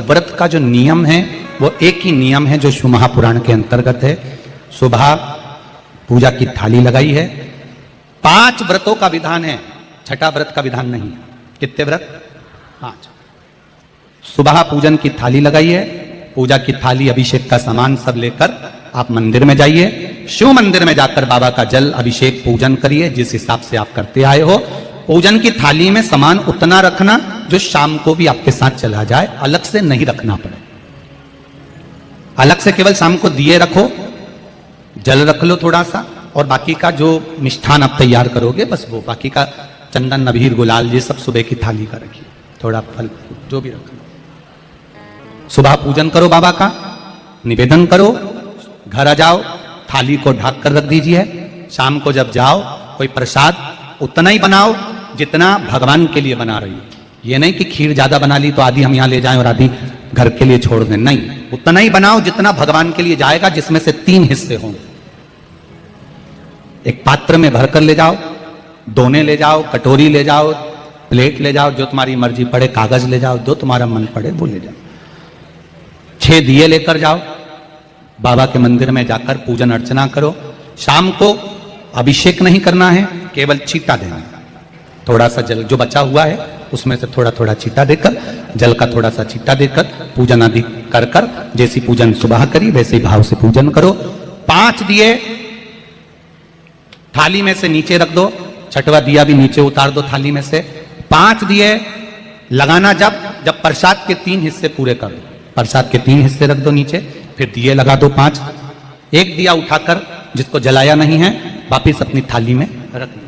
व्रत का जो नियम है वो एक ही नियम है जो शिव महापुराण के अंतर्गत है। सुबह पूजा की थाली लगाई है। 5 व्रतों का विधान है, छठा व्रत का विधान नहीं है। कितने व्रत? 5। सुबह पूजन की थाली लगाई है। पूजा की थाली, अभिषेक का सामान सब लेकर आप मंदिर में जाइए। शिव मंदिर में जाकर बाबा का जल अभिषेक पूजन करिए जिस हिसाब से आप करते आए हो। पूजन की थाली में सामान उतना रखना जो शाम को भी आपके साथ चला जाए, अलग से नहीं रखना पड़े। अलग से केवल शाम को दिए रखो, जल रख लो थोड़ा सा, और बाकी का जो मिष्ठान आप तैयार करोगे बस वो, बाकी का चंदन नबीर गुलाल ये सब सुबह की थाली का रखिए, थोड़ा फल जो भी रखना। सुबह पूजन करो बाबा का, निवेदन करो, घर आ जाओ, थाली को ढक कर रख दीजिए। शाम को जब जाओ कोई प्रसाद उतना ही बनाओ जितना भगवान के लिए बना रही हो। ये नहीं कि खीर ज्यादा बना ली तो आधी हम यहां ले जाएं और आधी घर के लिए छोड़ दें, नहीं, उतना ही बनाओ जितना भगवान के लिए जाएगा, जिसमें से 3 हिस्से होंगे। एक पात्र में भरकर ले जाओ, दोने ले जाओ, कटोरी ले जाओ, प्लेट ले जाओ, जो तुम्हारी मर्जी पड़े, कागज ले जाओ, जो तुम्हारा मन पड़े वो ले जाओ। 6 दिए लेकर जाओ, बाबा के मंदिर में जाकर पूजन अर्चना करो। शाम को अभिषेक नहीं करना है, केवल छींटा देना है। थोड़ा सा जल जो बचा हुआ है उसमें से थोड़ा थोड़ा छींटा देकर, जल का थोड़ा सा छींटा देकर पूजन आदि कर कर, जैसी पूजन सुबह करी वैसे ही भाव से पूजन करो। 5 दिए थाली में से नीचे रख दो, छठवा दिया भी नीचे उतार दो थाली में से। 5 दिए लगाना जब प्रसाद के 3 हिस्से पूरे कर दो, प्रसाद के 3 हिस्से रख दो नीचे, फिर दिए लगा दो 5। एक दिया उठाकर जिसको जलाया नहीं है वापिस अपनी थाली में रख दो।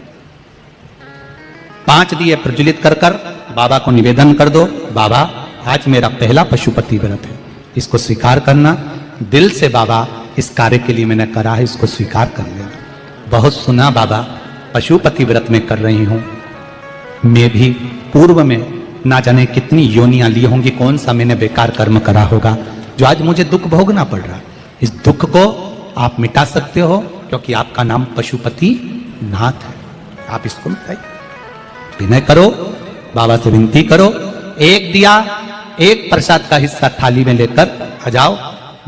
5 दिए प्रज्वलित कर कर बाबा को निवेदन कर दो, बाबा आज मेरा पहला पशुपति व्रत है, इसको स्वीकार करना। दिल से बाबा इस कार्य के लिए मैंने करा है, इसको स्वीकार कर लेना। बहुत सुना बाबा पशुपति व्रत में कर रही हूं, मैं भी पूर्व में ना जाने कितनी योनियां ली होंगी, कौन सा मैंने बेकार कर्म करा होगा जो आज मुझे दुख भोगना पड़ रहा है। इस दुख को आप मिटा सकते हो क्योंकि आपका नाम पशुपति नाथ है। आप इसको मिटाइए, विनय करो, बाबा से विनती करो। एक दिया, एक प्रसाद का हिस्सा थाली में लेकर आ जाओ,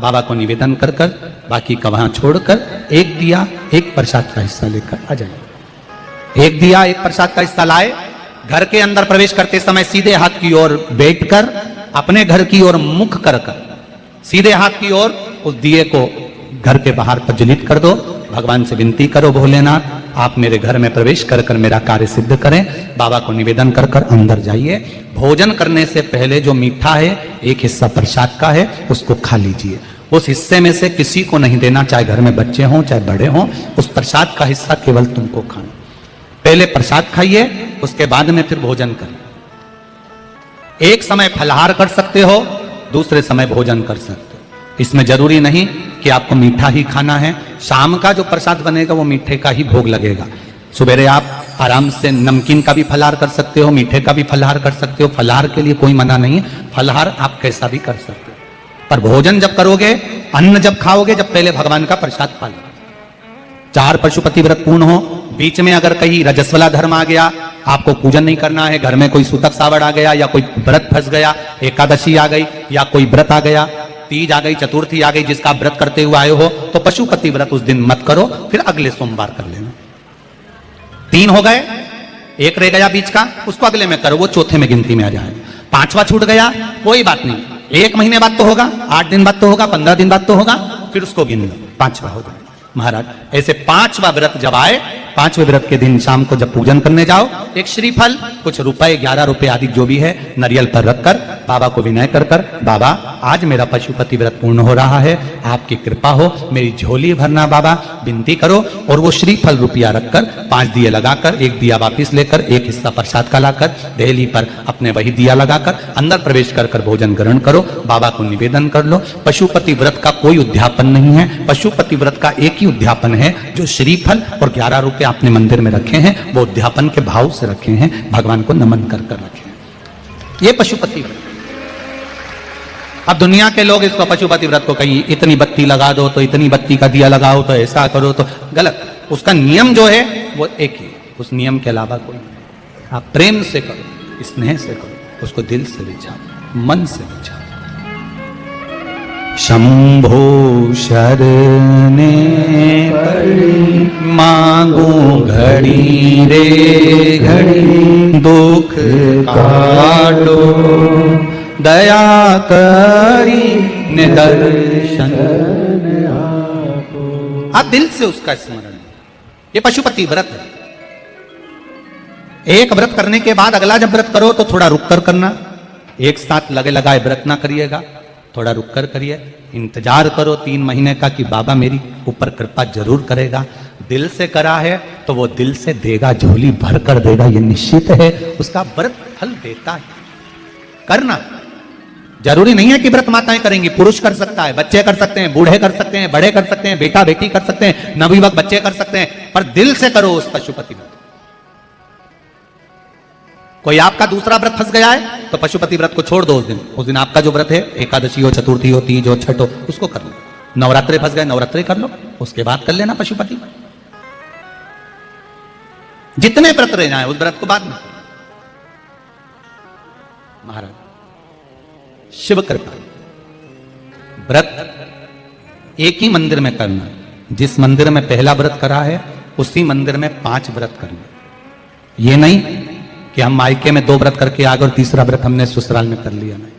बाबा को निवेदन कर कर, बाकी का वहां छोड़कर एक दिया, एक प्रसाद का हिस्सा लेकर आ जाइए। एक दिया, एक प्रसाद का हिस्सा लाए, घर के अंदर प्रवेश करते समय सीधे हाथ की ओर बैठकर, अपने घर की ओर मुख कर कर सीधे हाथ की ओर उस दिए को घर के बाहर प्रज्वलित कर दो। भगवान से विनती करो, भोलेनाथ आप मेरे घर में प्रवेश कर कर मेरा कार्य सिद्ध करें। बाबा को निवेदन कर कर अंदर जाइए। भोजन करने से पहले जो मीठा है, एक हिस्सा प्रसाद का है, उसको खा लीजिए। उस हिस्से में से किसी को नहीं देना, चाहे घर में बच्चे हों चाहे बड़े हों। उस प्रसाद का हिस्सा केवल तुमको खाना। पहले प्रसाद खाइए, उसके बाद में फिर भोजन करिए। एक समय फलाहार कर सकते हो, दूसरे समय भोजन कर सकते हो। इसमें जरूरी नहीं कि आपको मीठा ही खाना है। शाम का जो प्रसाद बनेगा वो मीठे का ही भोग लगेगा। सुबेरे आप आराम से नमकीन का भी फलाहार कर सकते हो, मीठे का भी फलाहार कर सकते हो। फलाहार के लिए कोई मना नहीं है, फलाहार आप कैसा भी कर सकते हो। पर भोजन जब करोगे, अन्न जब खाओगे, जब पहले भगवान का प्रसाद खा लो। 4 पशुपति व्रत पूर्ण हो, बीच में अगर कहीं रजस्वला धर्म आ गया, आपको पूजन नहीं करना है, घर में कोई सूतक सावड़ आ गया, या कोई व्रत फंस गया, एकादशी आ गई, या कोई व्रत आ गया, तीज आ गई, चतुर्थी आ गई, जिसका व्रत करते हुए आए हो, तो पशुपति व्रत उस दिन मत करो, फिर अगले सोमवार कर लेना। 3 हो गए, एक रह गया बीच का, उसको अगले में करो, वो चौथे में गिनती में आ जाए। 5वां छूट गया, कोई बात नहीं, 1 महीने बाद तो होगा, 8 दिन बाद तो होगा, 15 दिन बाद तो होगा, फिर उसको गिन लो, 5वां हो जाए। महाराज ऐसे 5वां व्रत जब आए, 5वें व्रत के दिन शाम को जब पूजन करने जाओ, एक श्रीफल, कुछ रुपए, 11 रुपए आदि जो भी है, नारियल पर रखकर बाबा को विनय कर कर, बाबा आज मेरा पशुपति व्रत पूर्ण हो रहा है, आपकी कृपा हो, मेरी झोली भरना बाबा, विनती करो। और वो श्रीफल रुपया रखकर 5 दिए लगाकर, एक दिया वापिस लेकर, एक हिस्सा प्रसाद का लाकर देहली पर अपने वही दिया लगाकर अंदर प्रवेश कर कर भोजन ग्रहण करो। बाबा को निवेदन कर लो। पशुपति व्रत का कोई उद्यापन नहीं है, पशुपति व्रत का एक ही उद्यापन है, जो श्रीफल और 11 रुपए आपने मंदिर में रखे हैं, वो उद्यापन के भाव से रखे हैं, भगवान को नमन कर कर रखे हैं। ये पशुपति व्रत। अब दुनिया के लोग इसको पशुपति व्रत को कहीं इतनी बत्ती लगा दो, तो इतनी बत्ती का दिया लगाओ, तो ऐसा करो, तो गलत। उसका नियम जो है वो एक ही, उस नियम के अलावा कोई नहीं। आप प्रेम से करो, स्नेह से करो, उसको दिल से विचारो, मन से विचारो। शंभो शरणे मांगो घड़ी रे घड़ी दुख काटो दया करी निदर्शन। आप दिल से उसका स्मरण, ये पशुपति व्रत है। एक व्रत करने के बाद अगला जब व्रत करो तो थोड़ा रुक कर करना, एक साथ लगे लगाए व्रत ना करिएगा, थोड़ा रुक कर करिए, इंतजार करो 3 महीने का कि बाबा मेरी ऊपर कृपा जरूर करेगा। दिल से करा है तो वो दिल से देगा, झोली भर कर देगा, ये निश्चित है। उसका व्रत फल देता है। करना जरूरी नहीं है कि व्रत माताएं करेंगी, पुरुष कर सकता है, बच्चे कर सकते हैं, बूढ़े कर सकते हैं, बड़े कर सकते हैं, बेटा बेटी कर सकते हैं, नवयुवक बच्चे कर सकते हैं, पर दिल से करो उस पशुपति व्रत। कोई आपका दूसरा व्रत फंस गया है तो पशुपति व्रत को छोड़ दो। उस दिन आपका जो व्रत है, एकादशी हो, चतुर्थी हो, तीज हो, छठ हो, उसको कर लो। नवरात्रे फंस गए, नवरात्रे कर लो, उसके बाद कर लेना पशुपति। जितने व्रत रह जाए उस व्रत को बाद में। महाराज शिव कृपा, व्रत एक ही मंदिर में करना। जिस मंदिर में पहला व्रत करा है उसी मंदिर में 5 व्रत करना। ये नहीं कि हम मायके में 2 व्रत करके आ गए और तीसरा व्रत हमने ससुराल में कर लिया। नहीं,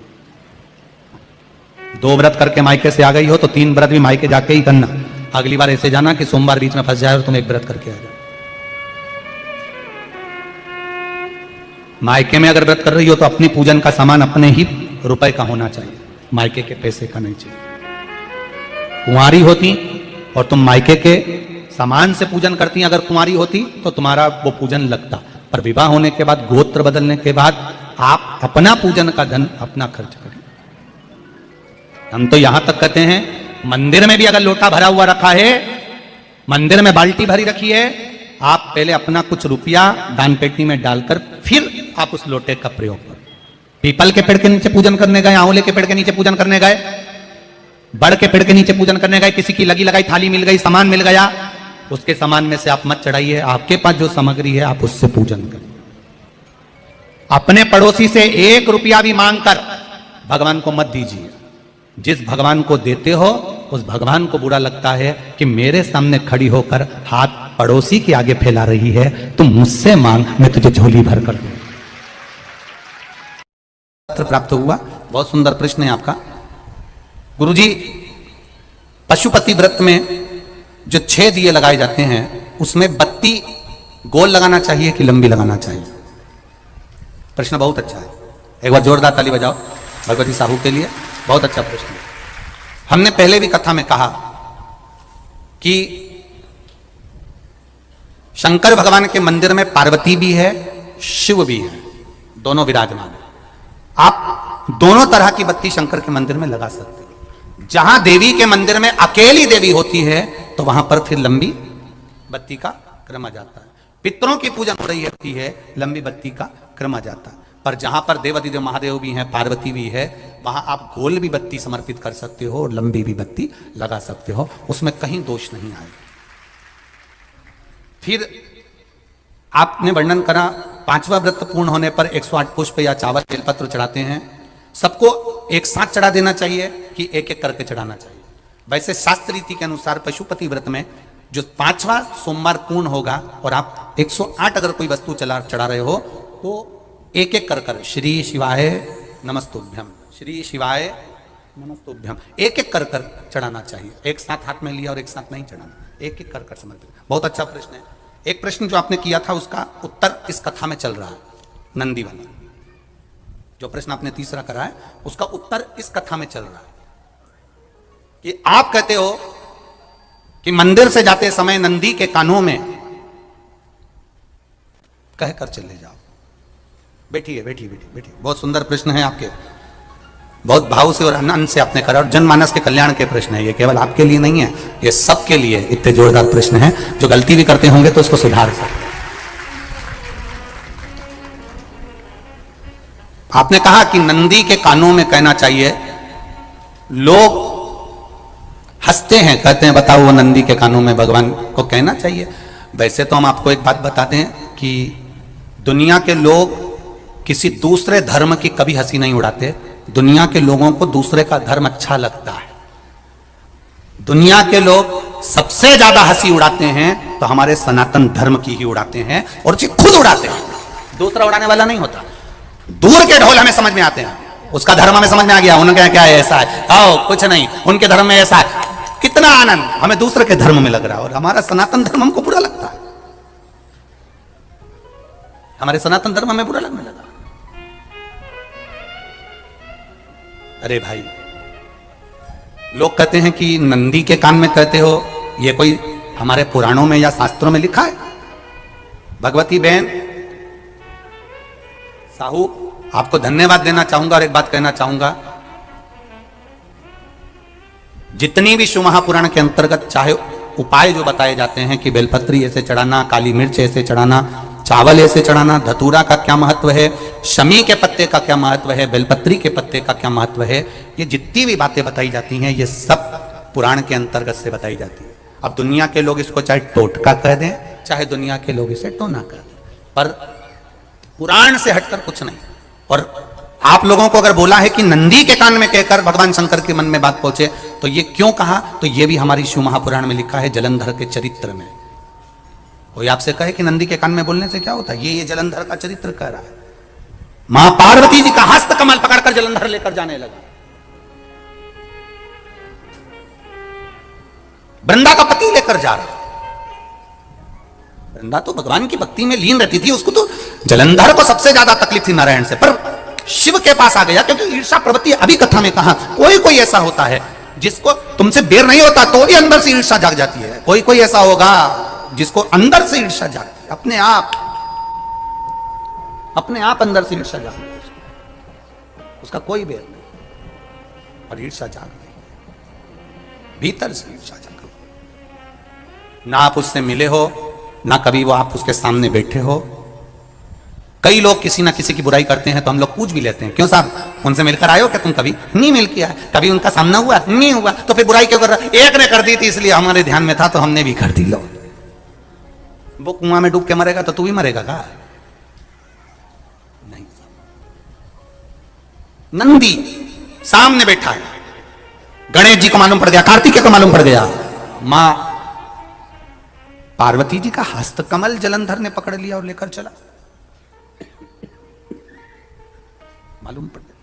2 व्रत करके मायके से आ गई हो तो 3 व्रत भी मायके जाके ही करना। अगली बार ऐसे जाना कि सोमवार बीच में फंस जाए और तुम 1 व्रत करके आ जाओ। मायके में अगर व्रत कर रही हो तो अपनी पूजन का सामान अपने ही रुपए का होना चाहिए, मायके के पैसे का नहीं चाहिए। कुंवारी होती और तुम मायके के सामान से पूजन करती, अगर कुंवारी होती तो तुम्हारा वो पूजन लगता, पर विवाह होने के बाद, गोत्र बदलने के बाद आप अपना पूजन का धन अपना खर्च करें। हम तो यहां तक कहते हैं मंदिर में भी अगर लोटा भरा हुआ रखा है, मंदिर में बाल्टी भरी रखी है, आप पहले अपना कुछ रुपया दान पेटी में डालकर फिर आप उस लोटे का प्रयोग करें। पीपल के पेड़ के नीचे पूजन करने गए, आंवले के पेड़ के नीचे पूजन करने गए, बड़ के पेड़ के नीचे पूजन करने गए, किसी की लगी लगाई थाली मिल गई, सामान मिल गया, उसके सामान में से आप मत चढ़ाइए। आपके पास जो सामग्री है आप उससे पूजन करें। अपने पड़ोसी से 1 रुपया भी मांगकर भगवान को मत दीजिए। जिस भगवान को देते हो उस भगवान को बुरा लगता है कि मेरे सामने खड़ी होकर हाथ पड़ोसी के आगे फैला रही है, तुम मुझसे मांग, मैं तुझे झोली भर कर दूं। प्राप्त हुआ। बहुत सुंदर प्रश्न है आपका गुरुजी। पशुपति व्रत में जो 6 दिए लगाए जाते हैं उसमें बत्ती गोल लगाना चाहिए कि लंबी लगाना चाहिए? प्रश्न बहुत अच्छा है, एक बार जोरदार ताली बजाओ भगवती साहू के लिए। बहुत अच्छा प्रश्न है। हमने पहले भी कथा में कहा कि शंकर भगवान के मंदिर में पार्वती भी है, शिव भी है, दोनों विराजमान है। आप दोनों तरह की बत्ती शंकर के मंदिर में लगा सकते हैं। जहां देवी के मंदिर में अकेली देवी होती है तो वहां पर फिर लंबी बत्ती का क्रम आ जाता है। पितरों की पूजन हो रही होती है, लंबी बत्ती का क्रम आ जाता है। पर जहां पर देवाधिदेव महादेव भी हैं, पार्वती भी है, वहां आप गोल भी बत्ती समर्पित कर सकते हो और लंबी भी बत्ती लगा सकते हो, उसमें कहीं दोष नहीं आएगा। फिर आपने वर्णन करा 5वां व्रत पूर्ण होने पर 108 पुष्प या चावल बेलपत्र चढ़ाते हैं। सबको एक साथ चढ़ा देना चाहिए कि एक एक करके चढ़ाना चाहिए? वैसे शास्त्र रीति के अनुसार पशुपति व्रत में जो 5वां सोमवार पूर्ण होगा और आप 108 अगर कोई वस्तु चढ़ा रहे हो तो एक एक कर श्री शिवाय नमस्तुभ्यम, श्री शिवाय नमस्तुभ्यम, एक एक कर चढ़ाना चाहिए। एक साथ हाथ में लिया और एक साथ नहीं चढ़ाना, एक एक कर समर्पित। बहुत अच्छा प्रश्न है। एक प्रश्न जो आपने किया था उसका उत्तर इस कथा में चल रहा है, नंदी वाला। जो प्रश्न आपने तीसरा करा है उसका उत्तर इस कथा में चल रहा है कि आप कहते हो कि मंदिर से जाते समय नंदी के कानों में कहकर चले जाओ। बैठिए बैठिए बैठिए बैठिए। बहुत सुंदर प्रश्न है आपके, बहुत भाव से और आनंद से आपने करा और जनमानस के कल्याण के प्रश्न है। ये केवल आपके लिए नहीं है, ये सबके लिए इतने जोरदार प्रश्न है। जो गलती भी करते होंगे तो उसको सुधार सकते। आपने कहा कि नंदी के कानों में कहना चाहिए। लोग हंसते हैं, कहते हैं बताओ वो नंदी के कानों में भगवान को कहना चाहिए। वैसे तो हम आपको एक बात बताते हैं कि दुनिया के लोग किसी दूसरे धर्म की कभी हंसी नहीं उड़ाते। दुनिया के लोगों को दूसरे का धर्म अच्छा लगता है। दुनिया के लोग सबसे ज्यादा हंसी उड़ाते हैं तो हमारे सनातन धर्म की ही उड़ाते हैं, और उसे खुद उड़ाते हैं, दूसरा उड़ाने वाला नहीं होता। दूर के ढोल हमें समझ में आते हैं, उसका धर्म हमें समझ में आ गया, उनका क्या है, ऐसा है, आओ कुछ नहीं, उनके धर्म में ऐसा है, कितना आनंद हमें दूसरे के धर्म में लग रहा है, और हमारा सनातन धर्म हमको बुरा लगता है, हमारे सनातन धर्म हमें बुरा लगने लगा। अरे भाई, लोग कहते हैं कि नंदी के कान में कहते हो, ये कोई हमारे पुराणों में या शास्त्रों में लिखा है? भगवती बहन साहू, आपको धन्यवाद देना चाहूंगा और एक बात कहना चाहूंगा, जितनी भी शिव महापुराण के अंतर्गत चाहे उपाय जो बताए जाते हैं कि बेलपत्री ऐसे चढ़ाना, काली मिर्च ऐसे चढ़ाना, चावल ऐसे चढ़ाना, धतूरा का क्या महत्व है, शमी के पत्ते का क्या महत्व है, बेलपत्री के पत्ते का क्या महत्व है, ये जितनी भी बातें बताई जाती हैं ये सब पुराण के अंतर्गत से बताई जाती है। अब दुनिया के लोग इसको चाहे टोटका कह दें, चाहे दुनिया के लोग इसे टोना कह दें, पर पुराण से हटकर कुछ नहीं। और आप लोगों को अगर बोला है कि नंदी के कान में कहकर भगवान शंकर के मन में बात पहुंचे, तो ये क्यों कहा, तो ये भी हमारी शिव महापुराण में लिखा है, जलंधर के चरित्र में। कोई आपसे कहे कि नंदी के कान में बोलने से क्या होता है, ये जलंधर का चरित्र कह रहा है। मां पार्वती जी का हस्त कमल पकड़कर जलंधर लेकर जाने लगा, वृंदा का पति लेकर जा रहा। वृंदा तो भगवान की भक्ति में लीन रहती थी, उसको तो जलंधर को सबसे ज्यादा तकलीफ थी नारायण से, पर शिव के पास आ गया, क्योंकि ईर्षा प्रवृत्ति अभी कथा में कहा, कोई कोई ऐसा होता है जिसको तुमसे बेर नहीं होता तो भी अंदर से ईर्षा जाग जाती है, कोई कोई ऐसा होगा जिसको अंदर से ईर्षा जागती है, अपने आप अंदर से ईर्षा जागती है, उसका कोई बेर नहीं, और ईर्षा जाग गई, भीतर से ईर्षा जाग गई। ना आप उससे मिले हो, ना कभी वो आप उसके सामने बैठे हो। कई लोग किसी ना किसी की बुराई करते हैं तो हम लोग पूछ भी लेते हैं, क्यों साहब उनसे मिलकर आए हो क्या तुम? कभी नहीं मिल किया, कभी उनका सामना हुआ नहीं हुआ, तो फिर बुराई क्यों कर रहा? एक ने कर दी थी इसलिए हमारे ध्यान में था तो हमने भी कर दी। लो, वो कुआं में डूब के मरेगा तो तू भी मरेगा का? नहीं। नंदी सामने बैठा है, गणेश जी को मालूम पड़ गया, कार्तिकेय को मालूम पड़ गया, मां पार्वती जी का हस्त कमल जलंधर ने पकड़ लिया और लेकर चला, मालूम पड़ गया,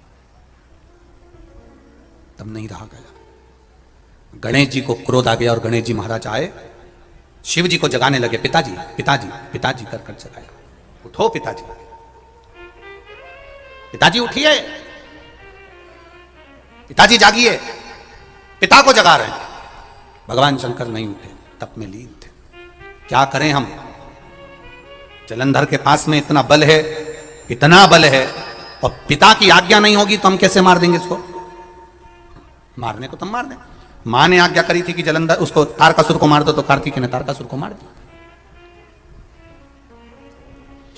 तब नहीं रहा गया। गणेश जी को क्रोध आ गया और गणेश जी महाराज आए, शिव जी को जगाने लगे, पिताजी पिताजी पिताजी कर कर जगाया, उठो पिताजी, पिताजी उठिए, पिताजी जागिए, पिता को जगा रहे हैं। भगवान शंकर नहीं उठे, तप में लीन थे। क्या करें हम, जलंधर के पास में इतना बल है, इतना बल है, और पिता की आज्ञा नहीं होगी तो हम कैसे मार देंगे इसको? मारने को तो मार दें। मां ने आज्ञा करी थी कि जलंधर उसको तारकासुर को मार दो, तो कार्तिकेय ने तारकासुर को मार दिया।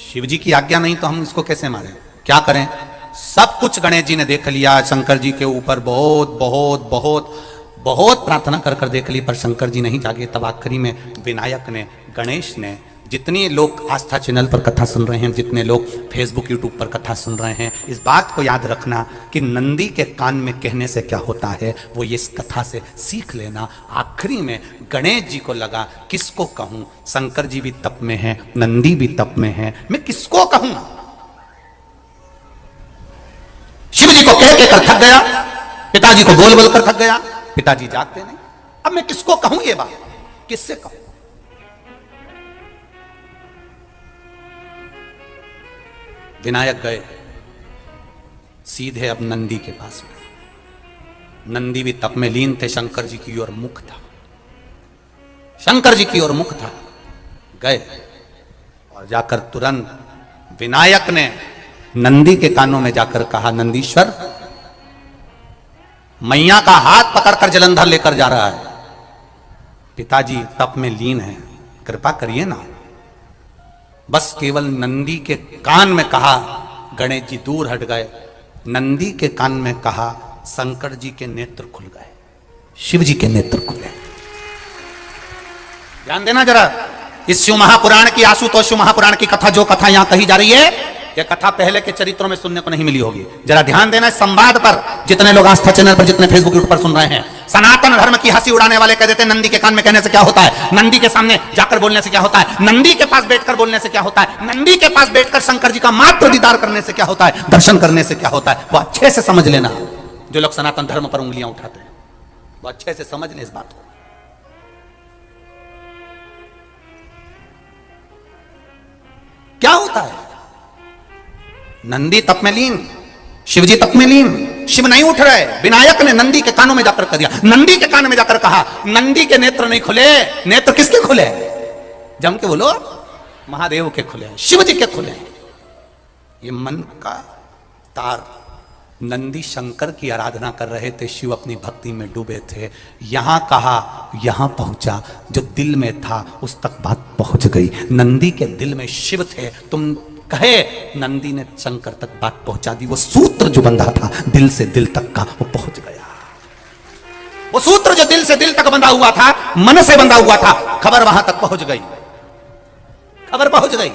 शिव जी की आज्ञा नहीं तो हम इसको कैसे मारें? क्या करें? सब कुछ गणेश जी ने देख लिया, शंकर जी के ऊपर बहुत बहुत बहुत बहुत प्रार्थना कर कर देख ली, पर शंकर जी नहीं जागे। तब आखिरी में विनायक ने, गणेश ने, जितने लोग आस्था चैनल पर कथा सुन रहे हैं, जितने लोग फेसबुक यूट्यूब पर कथा सुन रहे हैं, इस बात को याद रखना कि नंदी के कान में कहने से क्या होता है वो ये इस कथा से सीख लेना। आखिरी में गणेश जी को लगा किसको कहूं, शंकर जी भी तप में हैं, नंदी भी तप में हैं, मैं किसको कहूं? शिव जी को कह के कर थक गया, पिताजी को बोल बोल कर थक गया, पिताजी जागते नहीं। अब मैं किसको कहूं ये बात, किससे कहूं? विनायक गए सीधे अब नंदी के पास में। नंदी भी तप में लीन थे, शंकर जी की ओर मुख था, शंकर जी की ओर मुख था। गए और जाकर तुरंत विनायक ने नंदी के कानों में जाकर कहा, नंदीश्वर, मैया का हाथ पकड़कर जलंधर लेकर जा रहा है, पिताजी तप में लीन है, कृपा करिए ना। बस केवल नंदी के कान में कहा, गणेश जी दूर हट गए। नंदी के कान में कहा, शंकर जी के नेत्र खुल गए, शिव जी के नेत्र खुले। ध्यान देना जरा, इस शिव महापुराण की, आशुतोष शिव महापुराण की कथा, जो कथा यहां कही जा रही है, यह कथा पहले के चरित्रों में सुनने को नहीं मिली होगी। जरा ध्यान देना इस संवाद पर, जितने लोग आस्था चैनल पर, जितने फेसबुक यूट्यूब पर सुन रहे हैं, सनातन धर्म की हंसी उड़ाने वाले कह देते हैं नंदी के कान में कहने से क्या होता है, नंदी के सामने जाकर बोलने से क्या होता है, नंदी के पास बैठकर बोलने से क्या होता है, नंदी के पास बैठकर शंकर जी का मात्र दीदार करने से क्या होता है, दर्शन करने से क्या होता है। वो अच्छे से समझ लेना, जो लोग सनातन धर्म पर उंगलियां उठाते हैं वो अच्छे से समझ ले इस बात को। क्या होता है, नंदी तप में लीन, शिवजी तप में लीन, शिव नहीं उठ रहे, विनायक ने नंदी के कानों में जाकर कह दिया, नंदी के कान में जाकर कहा, नंदी के नेत्र नहीं खुले, नेत्र किसके खुले, जम के बोलो, महादेव के खुले, शिव जी के खुले। ये मन का तार, नंदी शंकर की आराधना कर रहे थे, शिव अपनी भक्ति में डूबे थे, यहां कहा यहां पहुंचा, जो दिल में था उस तक बात पहुंच गई। नंदी के दिल में शिव थे, तुम कहे नंदी ने शंकर तक बात पहुंचा दी। वो सूत्र जो बंधा था दिल से दिल तक का, वो पहुंच गया। वो सूत्र जो दिल से दिल तक बंधा हुआ था, मन से बंधा हुआ था, खबर वहां तक पहुंच गई, खबर पहुंच गई।